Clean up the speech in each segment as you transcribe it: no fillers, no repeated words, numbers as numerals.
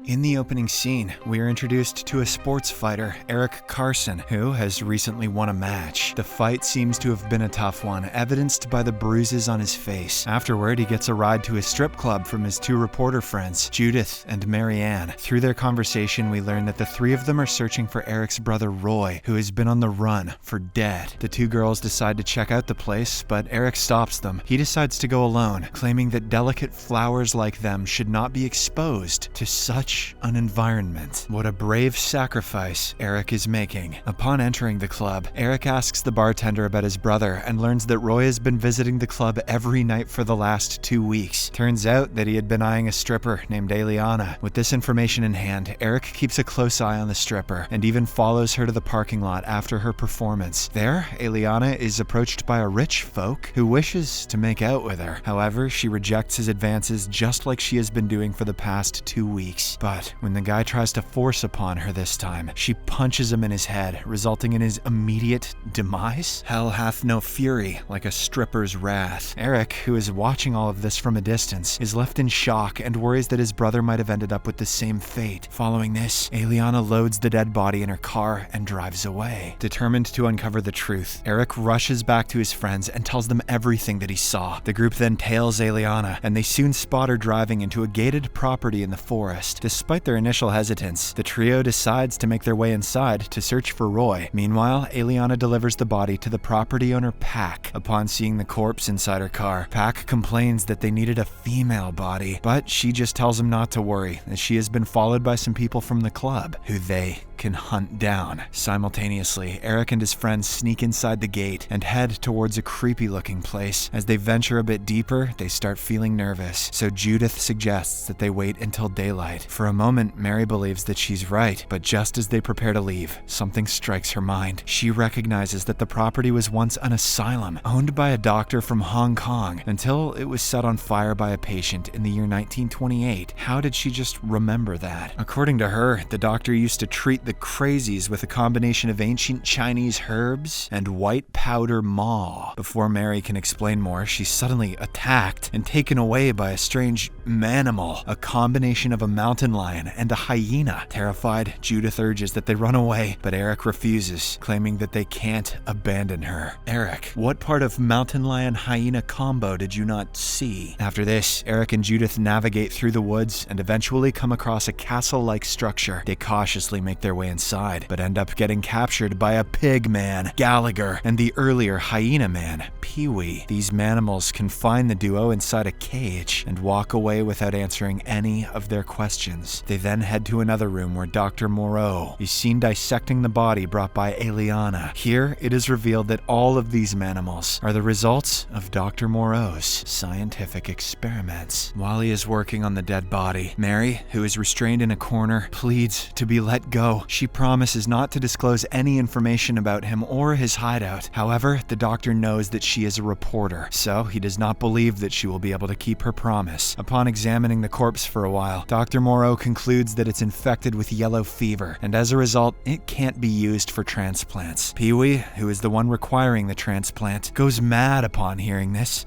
In the opening scene, we are introduced to a sports fighter, Eric Carson, who has recently won a match. The fight seems to have been a tough one, evidenced by the bruises on his face. Afterward, he gets a ride to a strip club from his two reporter friends, Judith and Marianne. Through their conversation, we learn that the three of them are searching for Eric's brother Roy, who has been on the run for dead. The two girls decide to check out the place, but Eric stops them. He decides to go alone, claiming that delicate flowers like them should not be exposed to such an environment. What a brave sacrifice Eric is making. Upon entering the club, Eric asks the bartender about his brother and learns that Roy has been visiting the club every night for the last 2 weeks. Turns out that he had been eyeing a stripper named Eliana. With this information in hand, Eric keeps a close eye on the stripper and even follows her to the parking lot after her performance. There, Eliana is approached by a rich folk who wishes to make out with her. However, she rejects his advances just like she has been doing for the past 2 weeks. But when the guy tries to force upon her this time, she punches him in his head, resulting in his immediate demise. Hell hath no fury like a stripper's wrath. Eric, who is watching all of this from a distance, is left in shock and worries that his brother might have ended up with the same fate. Following this, Eliana loads the dead body in her car and drives away. Determined to uncover the truth, Eric rushes back to his friends and tells them everything that he saw. The group then tails Eliana, and they soon spot her driving into a gated property in the forest. Despite their initial hesitance, the trio decides to make their way inside to search for Roy. Meanwhile, Eliana delivers the body to the property owner Pack. Upon seeing the corpse inside her car, Pack complains that they needed a female body, but she just tells him not to worry, as she has been followed by some people from the club, who they can hunt down. Simultaneously, Eric and his friends sneak inside the gate and head towards a creepy-looking place. As they venture a bit deeper, they start feeling nervous, so Judith suggests that they wait until daylight. For a moment, Mary believes that she's right, but just as they prepare to leave, something strikes her mind. She recognizes that the property was once an asylum, owned by a doctor from Hong Kong, until it was set on fire by a patient in the year 1928. How did she just remember that? According to her, the doctor used to treat the crazies with a combination of ancient Chinese herbs and white powder maw. Before Mary can explain more, she's suddenly attacked and taken away by a strange manimal, a combination of a mountain lion and a hyena. Terrified, Judith urges that they run away, but Eric refuses, claiming that they can't abandon her. Eric, what part of mountain lion hyena combo did you not see? After this, Eric and Judith navigate through the woods and eventually come across a castle-like structure. They cautiously make their way inside, but end up getting captured by a pig man, Gallagher, and the earlier hyena man, Pee-wee. These manimals confine the duo inside a cage and walk away without answering any of their questions. They then head to another room where Dr. Moreau is seen dissecting the body brought by Eliana. Here, it is revealed that all of these manimals are the results of Dr. Moreau's scientific experiments. While he is working on the dead body, Mary, who is restrained in a corner, pleads to be let go. She promises not to disclose any information about him or his hideout. However, the doctor knows that she is a reporter, so he does not believe that she will be able to keep her promise. Upon examining the corpse for a while, Dr. Moreau concludes that it's infected with yellow fever, and as a result, it can't be used for transplants. Pee-wee, who is the one requiring the transplant, goes mad upon hearing this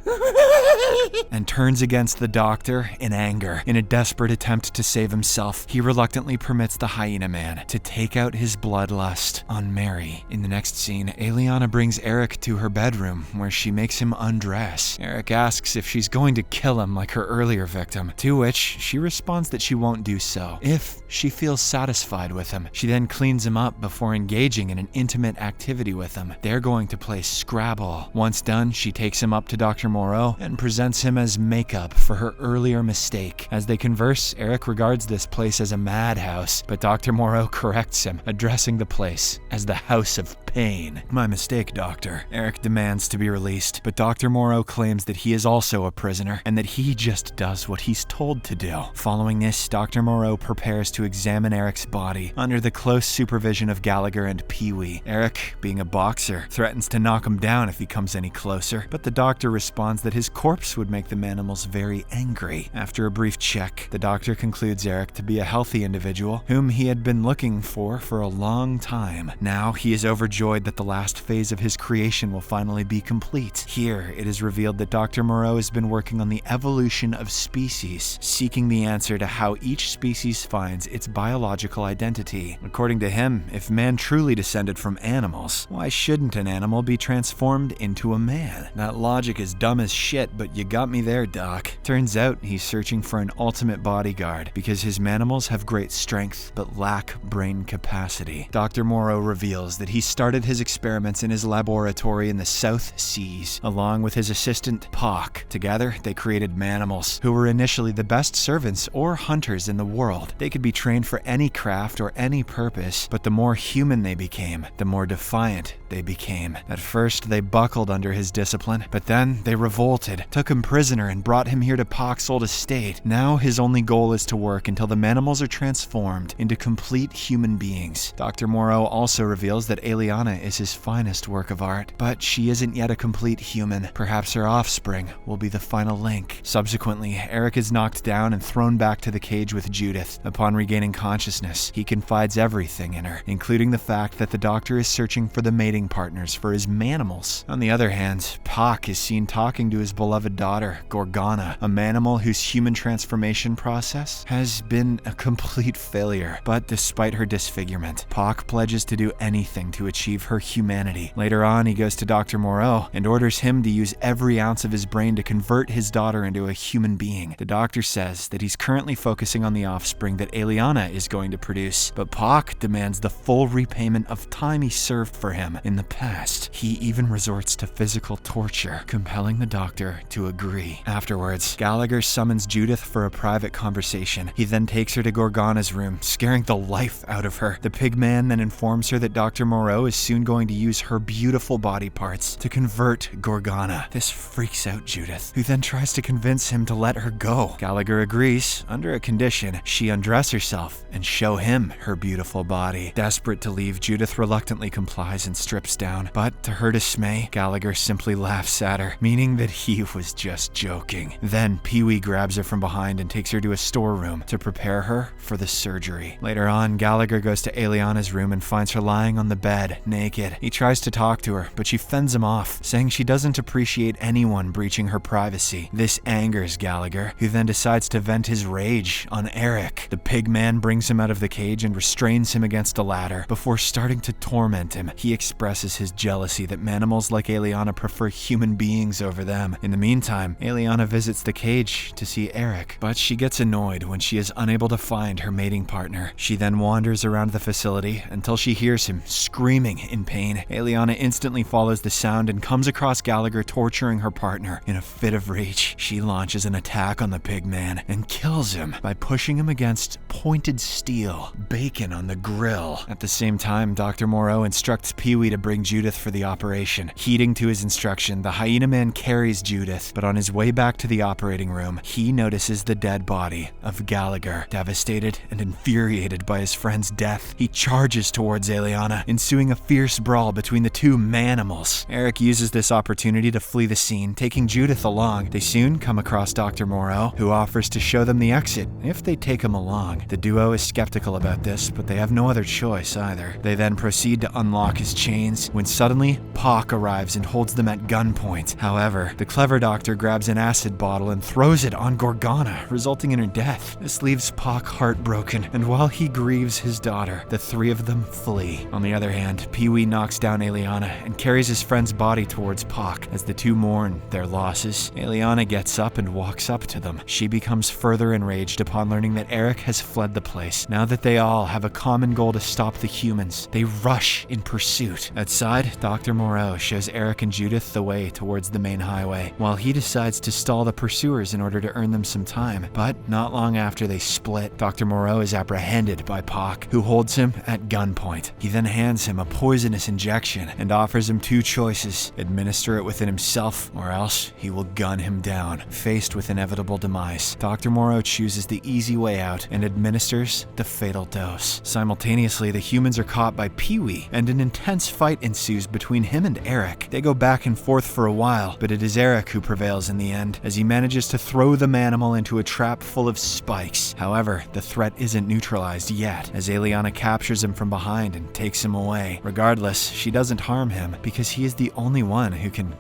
and turns against the doctor in anger. In a desperate attempt to save himself, he reluctantly permits the hyena man to take out his bloodlust on Mary. In the next scene, Eliana brings Eric to her bedroom, where she makes him undress. Eric asks if she's going to kill him like her earlier victim, to which she responds that she won't do so if she feels satisfied with him. She then cleans him up before engaging in an intimate activity with him. They're going to play Scrabble. Once done, she takes him up to Dr. Moreau and presents him as makeup for her earlier mistake. As they converse, Eric regards this place as a madhouse, but Dr. Moreau corrects him, addressing the place as the House of Pain. My mistake, Doctor. Eric demands to be released, but Dr. Moreau claims that he is also a prisoner and that he just does what he's told to do. Following this, Dr. Moreau prepares to examine Eric's body under the close supervision of Gallagher and Pee-wee. Eric, being a boxer, threatens to knock him down if he comes any closer, but the doctor responds that his corpse would make the manimals very angry. After a brief check, the doctor concludes Eric to be a healthy individual whom he had been looking for a long time. Now he is overjoyed overjoyed that the last phase of his creation will finally be complete. Here, it is revealed that Dr. Moreau has been working on the evolution of species, seeking the answer to how each species finds its biological identity. According to him, if man truly descended from animals, why shouldn't an animal be transformed into a man? That logic is dumb as shit, but you got me there, Doc. Turns out he's searching for an ultimate bodyguard because his manimals have great strength but lack brain capacity. Dr. Moreau reveals that he started his experiments in his laboratory in the South Seas, along with his assistant, Pak. Together, they created manimals, who were initially the best servants or hunters in the world. They could be trained for any craft or any purpose, but the more human they became, the more defiant they became. At first, they buckled under his discipline, but then they revolted, took him prisoner, and brought him here to Pak's old estate. Now, his only goal is to work until the manimals are transformed into complete human beings. Dr. Moreau also reveals that Eliana is his finest work of art, but she isn't yet a complete human. Perhaps her offspring will be the final link. Subsequently, Eric is knocked down and thrown back to the cage with Judith. Upon regaining consciousness, he confides everything in her, including the fact that the doctor is searching for the mating partners for his manimals. On the other hand, Pak is seen talking to his beloved daughter, Gorgana, a manimal whose human transformation process has been a complete failure. But despite her disfigurement, Pak pledges to do anything to achieve her humanity. Later on, he goes to Dr. Moreau and orders him to use every ounce of his brain to convert his daughter into a human being. The doctor says that he's currently focusing on the offspring that Eliana is going to produce, but Pak demands the full repayment of time he served for him in the past. He even resorts to physical torture, compelling the doctor to agree. Afterwards, Gallagher summons Judith for a private conversation. He then takes her to Gorgana's room, scaring the life out of her. The pig man then informs her that Dr. Moreau is soon going to use her beautiful body parts to convert Gorgana. This freaks out Judith, who then tries to convince him to let her go. Gallagher agrees, under a condition: she undress herself and show him her beautiful body. Desperate to leave, Judith reluctantly complies and strips down, but to her dismay, Gallagher simply laughs at her, meaning that he was just joking. Then Pee-wee grabs her from behind and takes her to a storeroom to prepare her for the surgery. Later on, Gallagher goes to Eliana's room and finds her lying on the bed, naked. He tries to talk to her, but she fends him off, saying she doesn't appreciate anyone breaching her privacy. This angers Gallagher, who then decides to vent his rage on Eric. The pig man brings him out of the cage and restrains him against a ladder. Before starting to torment him, he expresses his jealousy that manimals like Eliana prefer human beings over them. In the meantime, Eliana visits the cage to see Eric, but she gets annoyed when she is unable to find her mating partner. She then wanders around the facility until she hears him screaming in pain. Eliana instantly follows the sound and comes across Gallagher torturing her partner. In a fit of rage, she launches an attack on the pig man and kills him by pushing him against pointed steel, bacon on the grill. At the same time, Dr. Moreau instructs Pee-wee to bring Judith for the operation. Heeding to his instruction, the hyena man carries Judith, but on his way back to the operating room, he notices the dead body of Gallagher. Devastated and infuriated by his friend's death, he charges towards Eliana, ensuing a fierce brawl between the two manimals. Eric uses this opportunity to flee the scene, taking Judith along. They soon come across Dr. Moreau, who offers to show them the exit if they take him along. The duo is skeptical about this, but they have no other choice either. They then proceed to unlock his chains when suddenly Pak arrives and holds them at gunpoint. However, the clever doctor grabs an acid bottle and throws it on Gorgana, resulting in her death. This leaves Pak heartbroken, and while he grieves his daughter, the three of them flee. On the other hand, Pee-wee knocks down Eliana and carries his friend's body towards Pak. As the two mourn their losses, Eliana gets up and walks up to them. She becomes further enraged upon learning that Eric has fled the place. Now that they all have a common goal to stop the humans, they rush in pursuit. Outside, Dr. Moreau shows Eric and Judith the way towards the main highway, while he decides to stall the pursuers in order to earn them some time. But not long after they split, Dr. Moreau is apprehended by Pak, who holds him at gunpoint. He then hands him a poisonous injection and offers him two choices: administer it within himself, or else he will gun him down. Faced with inevitable demise, Dr. Moreau chooses the easy way out and administers the fatal dose. Simultaneously, the humans are caught by Pee-wee, and an intense fight ensues between him and Eric. They go back and forth for a while, but it is Eric who prevails in the end, as he manages to throw the manimal into a trap full of spikes. However, the threat isn't neutralized yet, as Eliana captures him from behind and takes him away. Regardless, she doesn't harm him because he is the only one who can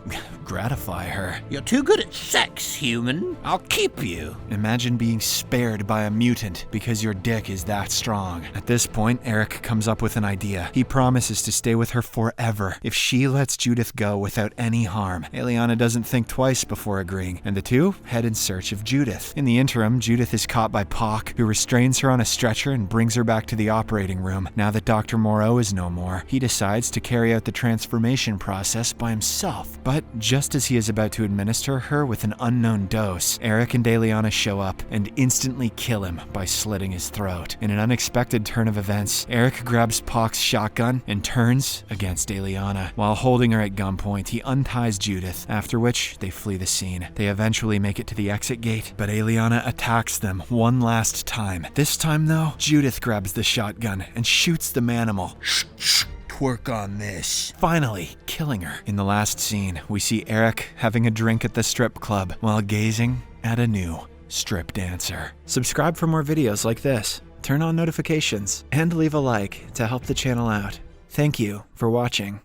gratify her. You're too good at sex, human. I'll keep you. Imagine being spared by a mutant because your dick is that strong. At this point, Eric comes up with an idea. He promises to stay with her forever if she lets Judith go without any harm. Eliana doesn't think twice before agreeing, and the two head in search of Judith. In the interim, Judith is caught by Pac, who restrains her on a stretcher and brings her back to the operating room. Now that Dr. Moreau is no more, he decides to carry out the transformation process by himself. But just as he is about to administer her with an unknown dose, Eric and Eliana show up and instantly kill him by slitting his throat. In an unexpected turn of events, Eric grabs Pac's shotgun and turns against Eliana. While holding her at gunpoint, he unties Judith, after which they flee the scene. They eventually make it to the exit gate, but Eliana attacks them one last time. This time though, Judith grabs the shotgun and shoots the manimal. Twerk on this. Finally, killing her. In the last scene, we see Eric having a drink at the strip club while gazing at a new strip dancer. Subscribe for more videos like this, turn on notifications, and leave a like to help the channel out. Thank you for watching.